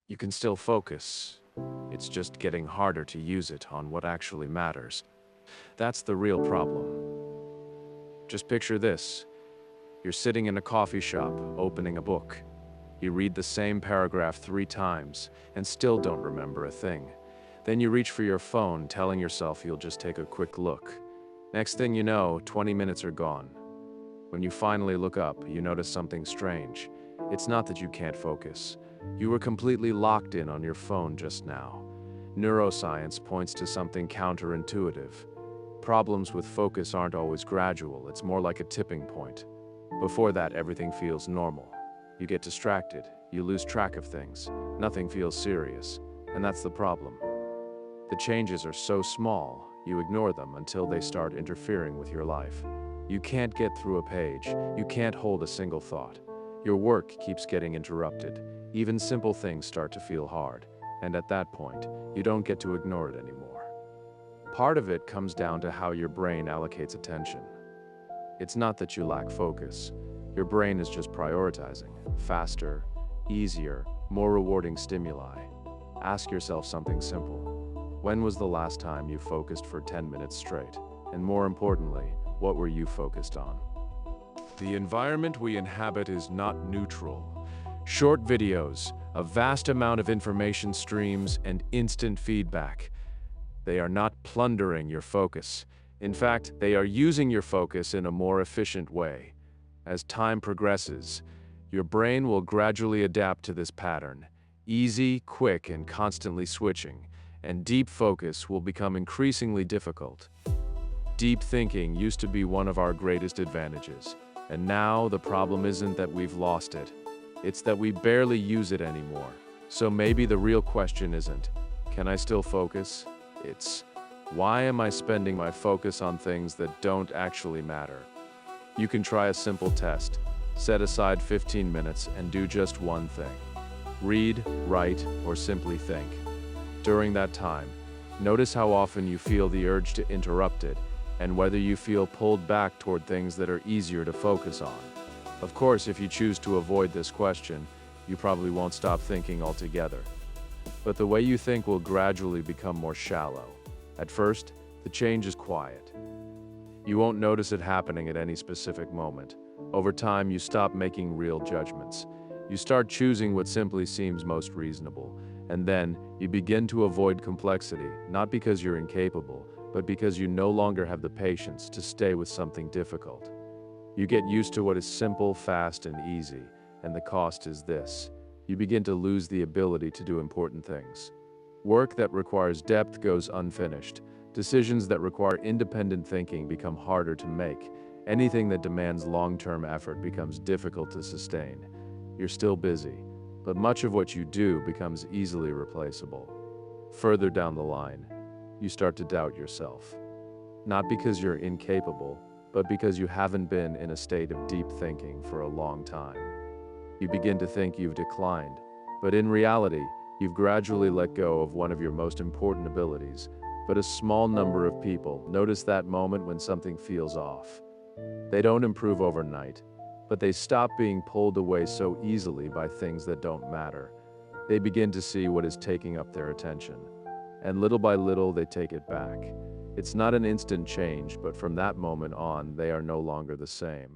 You can still focus. It's just getting harder to use it on what actually matters. That's the real problem. Just picture this. You're sitting in a coffee shop, opening a book. You read the same paragraph 3 times and still don't remember a thing. Then you reach for your phone, telling yourself you'll just take a quick look. Next thing you know, 20 minutes are gone. When you finally look up, you notice something strange. It's not that you can't focus. You were completely locked in on your phone just now. Neuroscience points to something counterintuitive. Problems with focus aren't always gradual, it's more like a tipping point. Before that, everything feels normal. You get distracted, you lose track of things, nothing feels serious, and that's the problem. The changes are so small, you ignore them until they start interfering with your life. You can't get through a page, you can't hold a single thought. Your work keeps getting interrupted, even simple things start to feel hard, and at that point, you don't get to ignore it anymore. Part of it comes down to how your brain allocates attention. It's not that you lack focus. Your brain is just prioritizing faster, easier, more rewarding stimuli. Ask yourself something simple. When was the last time you focused for 10 minutes straight? And more importantly, what were you focused on? The environment we inhabit is not neutral. Short videos, a vast amount of information streams, and instant feedback. They are not plundering your focus. In fact, they are using your focus in a more efficient way. As time progresses, your brain will gradually adapt to this pattern. Easy, quick, and constantly switching, and deep focus will become increasingly difficult. Deep thinking used to be one of our greatest advantages, and now the problem isn't that we've lost it. It's that we barely use it anymore. So maybe the real question isn't, can I still focus? It's, why am I spending my focus on things that don't actually matter? You can try a simple test. Set aside 15 minutes and do just one thing. Read, write, or simply think. During that time, notice how often you feel the urge to interrupt it, and whether you feel pulled back toward things that are easier to focus on. Of course, if you choose to avoid this question, you probably won't stop thinking altogether. But the way you think will gradually become more shallow. At first, the change is quiet. You won't notice it happening at any specific moment. Over time, you stop making real judgments. You start choosing what simply seems most reasonable. And then, you begin to avoid complexity, not because you're incapable, but because you no longer have the patience to stay with something difficult. You get used to what is simple, fast, and easy, and the cost is this. You begin to lose the ability to do important things. Work that requires depth goes unfinished. Decisions that require independent thinking become harder to make. Anything that demands long-term effort becomes difficult to sustain. You're still busy, but much of what you do becomes easily replaceable. Further down the line, you start to doubt yourself. Not because you're incapable, but because you haven't been in a state of deep thinking for a long time. You begin to think you've declined, but in reality, you've gradually let go of one of your most important abilities. But a small number of people notice that moment when something feels off. They don't improve overnight, but they stop being pulled away so easily by things that don't matter. They begin to see what is taking up their attention, and little by little they take it back. It's not an instant change, but from that moment on, they are no longer the same.